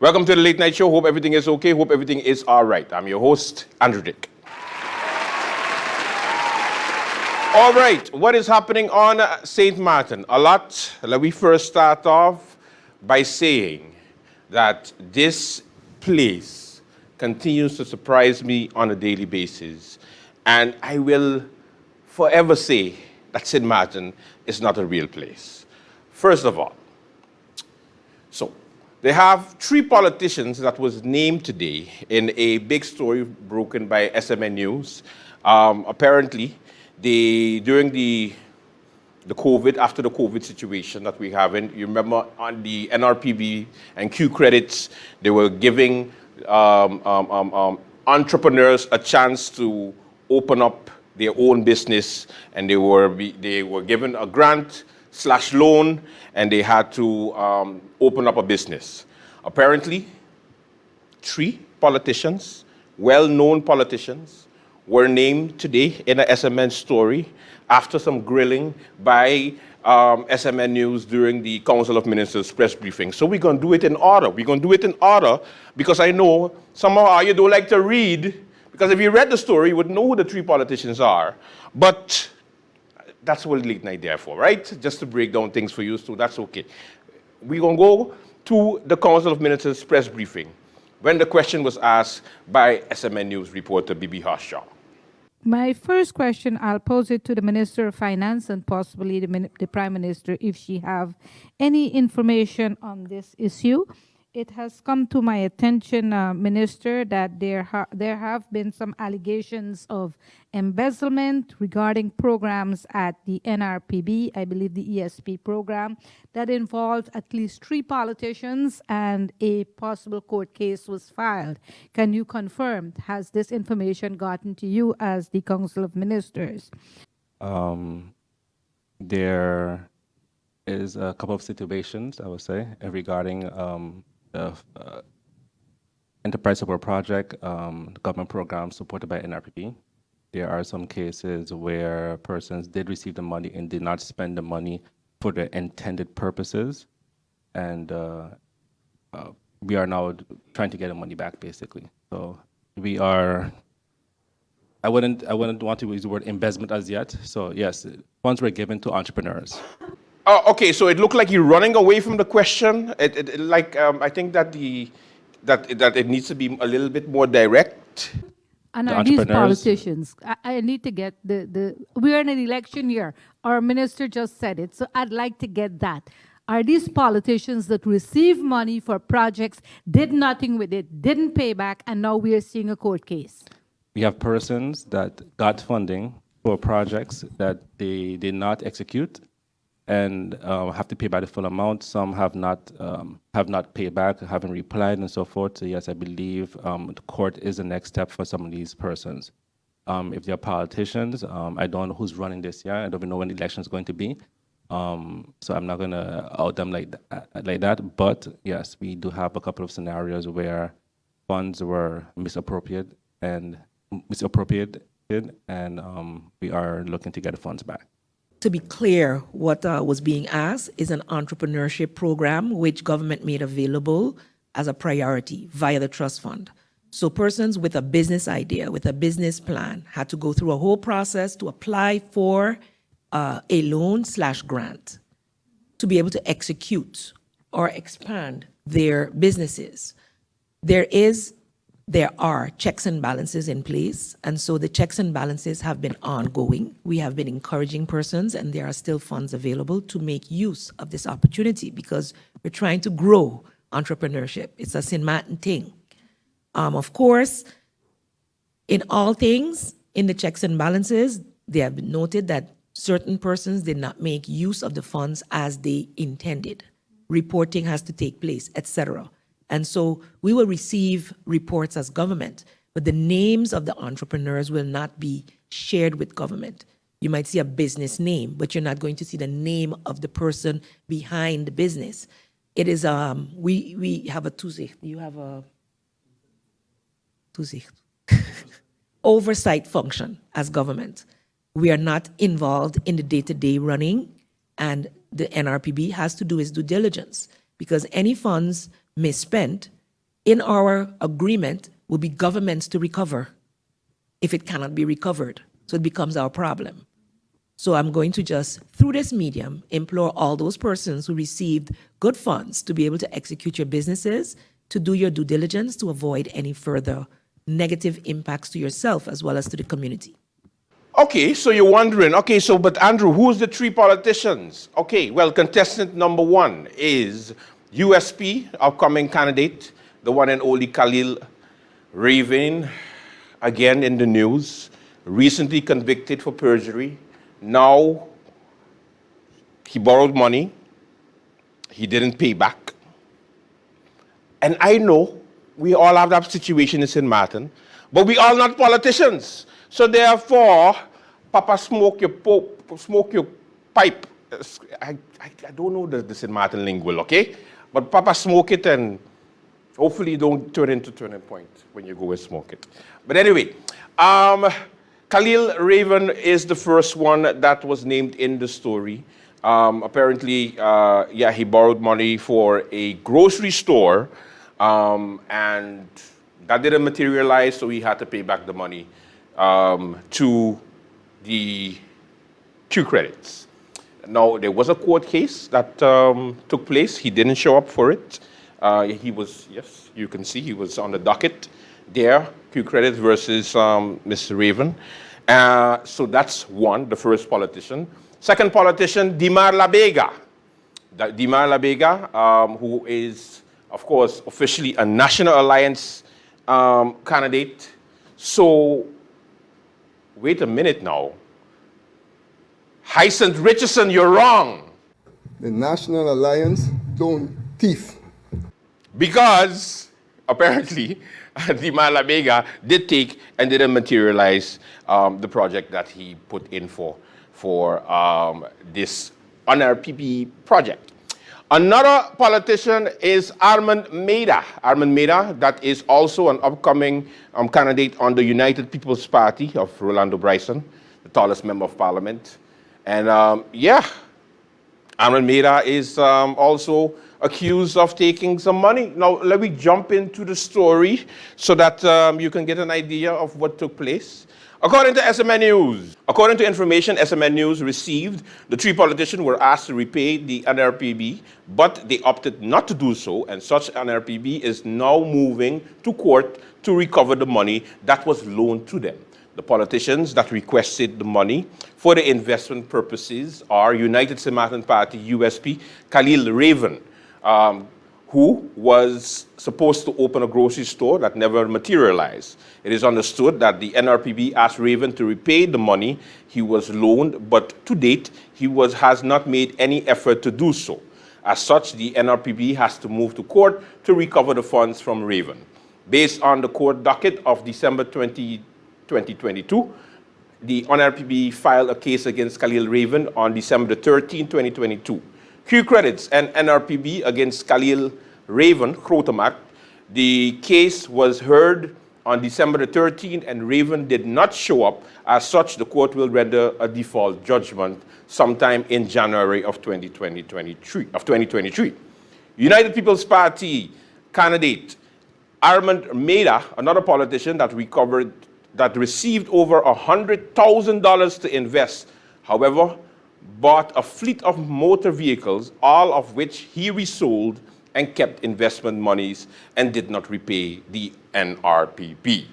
Welcome to the Late Night Show. Hope everything is okay. Hope everything is all right. I'm your host, Andrew Dick. All right, what is happening on St. Martin? A lot. Let me first start off by saying that this place continues to surprise me on a daily basis. And I will forever say that St. Martin is not a real place. First of all, they have 3 politicians that was named today in a big story broken by SMN News. Apparently, during the COVID, after the COVID situation that we have in, you remember on the NRPB and Q credits, they were giving entrepreneurs a chance to open up their own business, and they were given a grant/loan, and they had to open up a business. Apparently, 3 politicians, well-known politicians, were named today in a SMN story after some grilling by SMN News during the Council of Ministers press briefing. So we're going to do it in order. We're going to do it in order because I know some of you don't like to read, because if you read the story, you would know who the 3 politicians are. But that's what Late Night there for, right? Just to break down things for you, so that's okay. We're going to go to the Council of Ministers press briefing when the question was asked by SMN News reporter Bibi Harshaw. My first question, I'll pose it to the Minister of Finance and possibly the Prime Minister if she have any information on this issue. It has come to my attention, Minister, that there have been some allegations of embezzlement regarding programs at the NRPB, I believe the ESP program, that involved at least 3 politicians, and a possible court case was filed. Can you confirm, has this information gotten to you as the Council of Ministers? There is a couple of situations, I would say, regarding the enterprise support project, government program supported by NRPB. There are some cases where persons did receive the money and did not spend the money for the intended purposes, and we are now trying to get the money back, basically. So we are. I wouldn't want to use the word embezzlement as yet. So yes, funds were given to entrepreneurs. Okay, so it looked like you're running away from the question. I think that that it needs to be a little bit more direct. And are these politicians? I need to get we're in an election year. Our minister just said it, so I'd like to get that. Are these politicians that receive money for projects, did nothing with it, didn't pay back, and now we are seeing a court case? We have persons that got funding for projects that they did not execute and have to pay back the full amount. Some have not paid back, haven't replied, and so forth. So yes, I believe the court is the next step for some of these persons. If they're politicians, I don't know who's running this year. I don't even know when the election is going to be. So I'm not going to out them like that. But yes, we do have a couple of scenarios where funds were misappropriated, and we are looking to get the funds back. To be clear, what was being asked is an entrepreneurship program which government made available as a priority via the trust fund. So persons with a business idea, with a business plan, had to go through a whole process to apply for a loan/grant to be able to execute or expand their businesses. There are checks and balances in place, and so the checks and balances have been ongoing. We have been encouraging persons, and there are still funds available to make use of this opportunity because we're trying to grow entrepreneurship. It's a St. Martin thing. Of course, in all things, in the checks and balances, they have noted that certain persons did not make use of the funds as they intended. Reporting has to take place, etc. And so we will receive reports as government, but the names of the entrepreneurs will not be shared with government. You might see a business name, but you're not going to see the name of the person behind the business. It is, we have a toezicht. You have a toezicht. Oversight function as government. We are not involved in the day-to-day running, and the NRPB has to do its due diligence because any funds misspent In our agreement will be governments to recover if it cannot be recovered. So it becomes our problem. So I'm going to just, through this medium, implore all those persons who received good funds to be able to execute your businesses, to do your due diligence, to avoid any further negative impacts to yourself as well as to the community. Okay, so you're wondering, okay, so but Andrew, who's the three politicians? Okay, well, contestant number one is USP, upcoming candidate, the one and only Khalil Raven, again in the news, recently convicted for perjury. Now, he borrowed money, he didn't pay back. And I know we all have that situation in St. Martin, but we all not politicians. So therefore, Papa smoke your pipe. I don't know the St. Martin lingual, okay? But Papa smoke it and hopefully don't turn into turning point when you go and smoke it. But anyway, Khalil Raven is the first one that was named in the story. Apparently, yeah, he borrowed money for a grocery store, and that didn't materialize, so he had to pay back the money to the Q credits. Now, there was a court case that took place. He didn't show up for it. He was, yes, you can see he was on the docket there, Q credits versus Mr. Raven. So that's one, the first politician. Second politician, Dimar Labega. Dimar Labega, who is, of course, officially a National Alliance candidate. So, wait a minute now. Hyacinth Richardson, you're wrong. The National Alliance don't thief. Because, apparently, Dimar Labega did take and didn't materialize the project that he put in for this NRPB project. Another politician is Armand Maida. Armand Maida, that is also an upcoming candidate on the United People's Party of Rolando Bryson, the tallest member of parliament. And yeah, Armand Maida is also accused of taking some money. Now, let me jump into the story so that you can get an idea of what took place. According to SMN News, according to information SMN News received, the three politicians were asked to repay the NRPB, but they opted not to do so, and such NRPB is now moving to court to recover the money that was loaned to them. The politicians that requested the money for the investment purposes are United St. Martin Party, USP, Khalil Raven, who was supposed to open a grocery store that never materialized. It is understood that the NRPB asked Raven to repay the money he was loaned, but to date, he has not made any effort to do so. As such, the NRPB has to move to court to recover the funds from Raven. Based on the court docket of December 2022, the NRPB filed a case against Khalil Raven on December 13, 2022. Q credits and NRPB against Khalil Raven, Krotomak. The case was heard on December 13th, and Raven did not show up. As such, the court will render a default judgment sometime in January of 2023. United People's Party candidate Armand Maida, another politician that received over $100,000 to invest, however, bought a fleet of motor vehicles, all of which he resold and kept investment monies and did not repay the NRPB.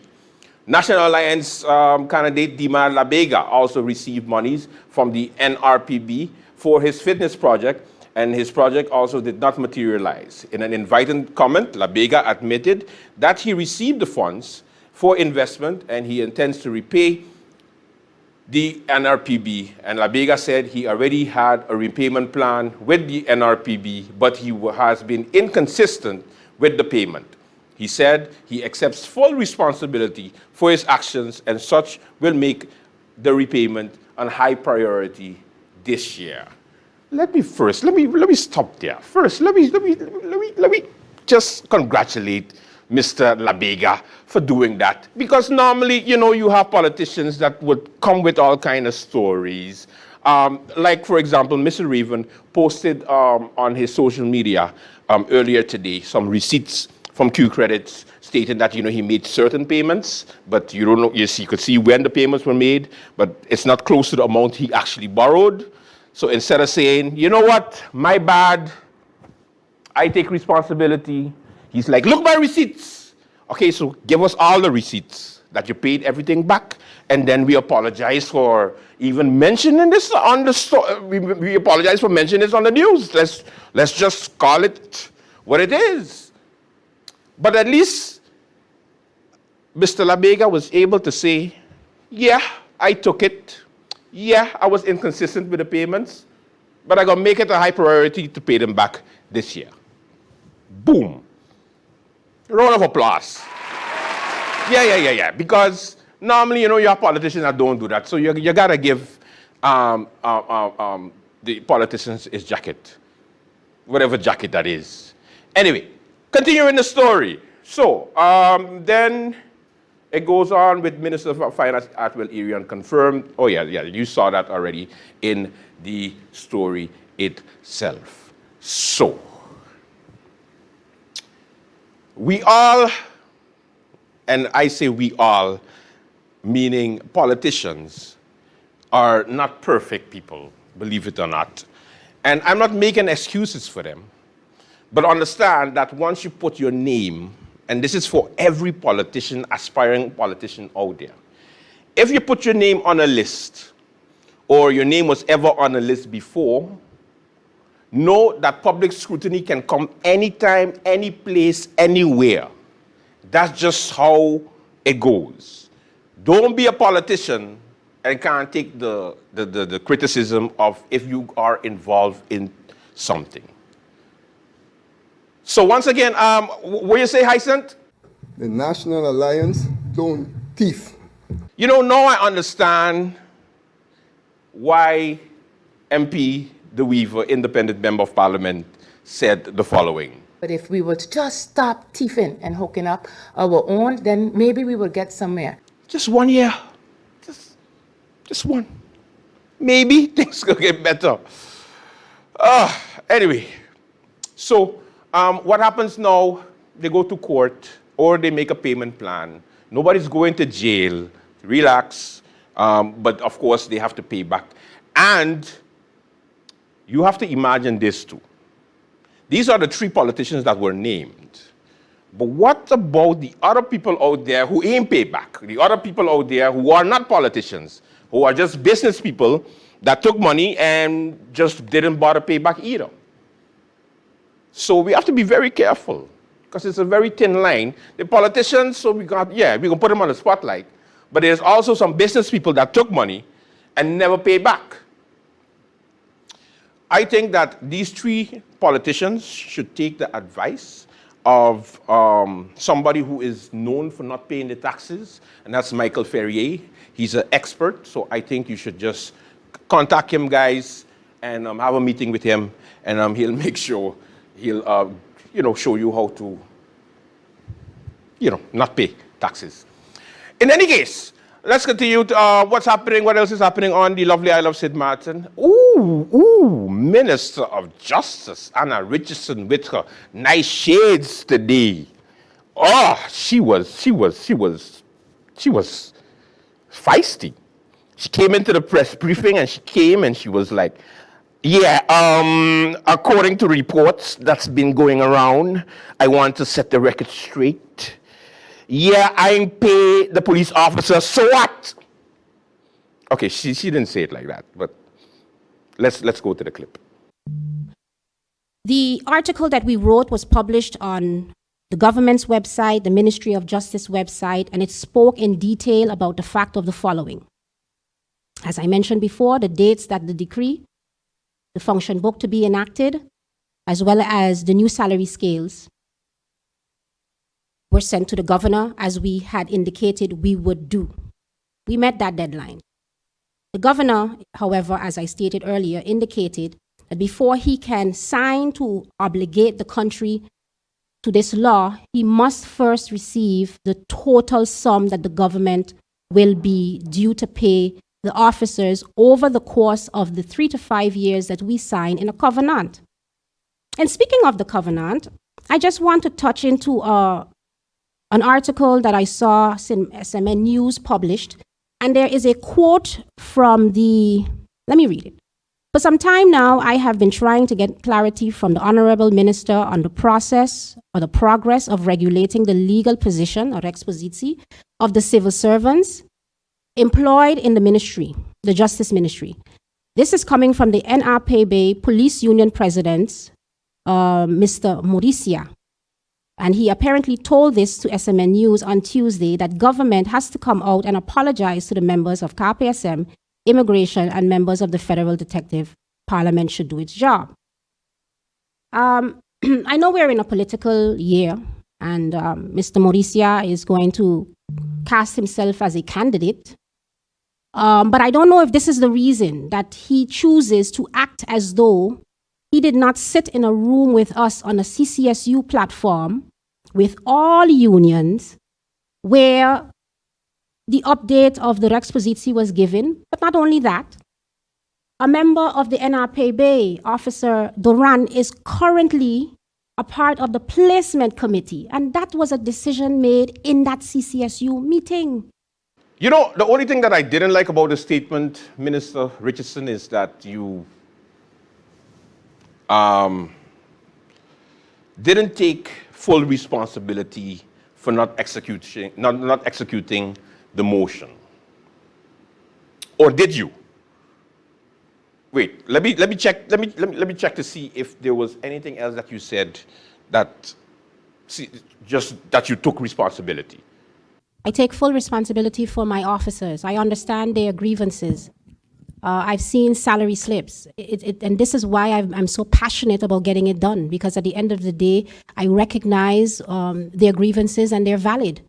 National Alliance candidate Dimar Labega also received monies from the NRPB for his fitness project, and his project also did not materialize. In an invited comment, Labega admitted that he received the funds for investment and he intends to repay the NRPB, and Labega said he already had a repayment plan with the NRPB, but he has been inconsistent with the payment. He said he accepts full responsibility for his actions and such will make the repayment a high priority this year. Let me stop there. First, let me just congratulate Mr. Labega for doing that. Because normally, you have politicians that would come with all kind of stories. Like, for example, Mr. Raven posted on his social media earlier today some receipts from Q Credits stating that, he made certain payments, but you don't know, you could see when the payments were made, but it's not close to the amount he actually borrowed. So instead of saying, you know what, my bad, I take responsibility, he's like, look, my receipts. Okay, so give us all the receipts that you paid everything back, and then we apologize for even mentioning this on the we apologize for mentioning this on the news. Let's just call it what it is. But at least Mr. Labega was able to say, yeah, I took it. Yeah, I was inconsistent with the payments, but I'm going to make it a high priority to pay them back this year. Boom. Round of applause. Yeah. Because normally, you have politicians that don't do that. So you got to give the politicians his jacket, whatever jacket that is. Anyway, continuing the story. So then it goes on with Minister of Finance Atwell Irian confirmed. Oh, yeah, you saw that already in the story itself. So we all, and I say we all, meaning politicians, are not perfect people, believe it or not. And I'm not making excuses for them. But understand that once you put your name, and this is for every politician, aspiring politician out there, if you put your name on a list, or your name was ever on a list before, know that public scrutiny can come anytime, any place, anywhere. That's just how it goes. Don't be a politician and can't take the criticism of if you are involved in something. So once again, what you say, Hyacinth? The National Alliance don't thief. Now I understand why MP De Weaver, independent member of parliament, said the following. But if we were to just stop thieving and hooking up our own, then maybe we will get somewhere. Just 1 year. Just one. Maybe things could get better. Anyway, so what happens now, they go to court or they make a payment plan. Nobody's going to jail. Relax. But of course, they have to pay back. And you have to imagine this too. These are the 3 politicians that were named. But what about the other people out there who ain't paid back? The other people out there who are not politicians, who are just business people that took money and just didn't bother pay back either. So we have to be very careful because it's a very thin line. The politicians, so we're going to put them on the spotlight. But there's also some business people that took money and never paid back. I think that these 3 politicians should take the advice of somebody who is known for not paying the taxes, and that's Michael Ferrier. He's an expert, so I think you should just contact him, guys, and have a meeting with him, and he'll make sure he'll, show you how to, not pay taxes. In any case, let's continue to what's happening, what else is happening on the lovely Isle of St. Martin. Ooh, Minister of Justice, Anna Richardson with her nice shades today. Oh, she was feisty. She came into the press briefing and she was like, according to reports that's been going around, I want to set the record straight. Yeah, I ain't pay the police officer, so what? Okay, she didn't say it like that, but let's go to the clip. The article that we wrote was published on the government's website, the Ministry of Justice website, and it spoke in detail about the fact of the following. As I mentioned before, the dates that the decree, the function book to be enacted, as well as the new salary scales were sent to the governor as we had indicated we would do. We met that deadline. The governor, however, as I stated earlier, indicated that before he can sign to obligate the country to this law, he must first receive the total sum that the government will be due to pay the officers over the course of the 3 to 5 years that we sign in a covenant. And speaking of the covenant, I just want to touch into an article that I saw SMN News published, and there is a quote from let me read it. For some time now, I have been trying to get clarity from the Honorable Minister on the process or the progress of regulating the legal position or expositie of the civil servants employed in the ministry, the Justice Ministry. This is coming from the NRPB Police Union President, Mr. Mauricia. And he apparently told this to SMN News on Tuesday that government has to come out and apologize to the members of KPSM, immigration, and members of the Federal Detective. Parliament should do its job. I know we're in a political year, and Mr. Mauricia is going to cast himself as a candidate. But I don't know if this is the reason that he chooses to act as though he did not sit in a room with us on a CCSU platform with all unions where the update of the expositie was given. But not only that, a member of the NRPB, Officer Duran, is currently a part of the placement committee, and that was a decision made in that CCSU meeting. You know, the only thing that I didn't like about the statement, Minister Richardson, is that you didn't take full responsibility for not executing the motion. Or did you? Wait, let me check to see if there was anything else that you said that just that you took responsibility. I take full responsibility for my officers. I understand their grievances. I've seen salary slips. And this is why I'm so passionate about getting it done, because at the end of the day, I recognize their grievances and they're valid.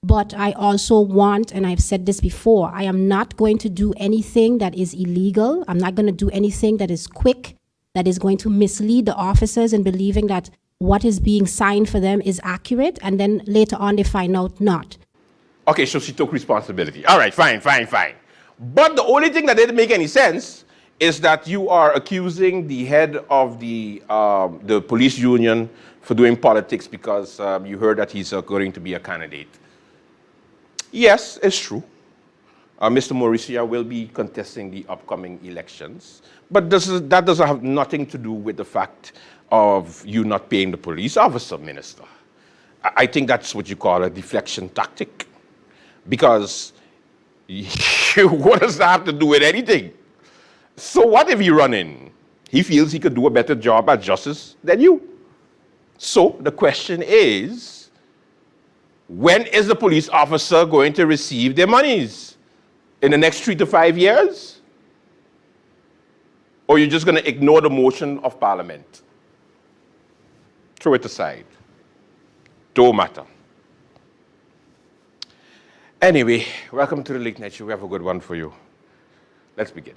But I also want, and I've said this before, I am not going to do anything that is illegal. I'm not going to do anything that is quick, that is going to mislead the officers in believing that what is being signed for them is accurate, and then later on they find out not. Okay, so she took responsibility. All right, fine. But the only thing that didn't make any sense is that you are accusing the head of the police union for doing politics because you heard that he's going to be a candidate. Yes, it's true. Mr. Mauricia will be contesting the upcoming elections, but that doesn't have nothing to do with the fact of you not paying the police officer, Minister. I think that's what you call a deflection tactic, because what does that have to do with anything? So what if you run in? He feels he could do a better job at justice than you. So the question is, when is the police officer going to receive their monies? In the next 3 to 5 years? Or you're just going to ignore the motion of Parliament? Throw it aside. Don't matter. Anyway, welcome to the Late Night Show. We have a good one for you. Let's begin.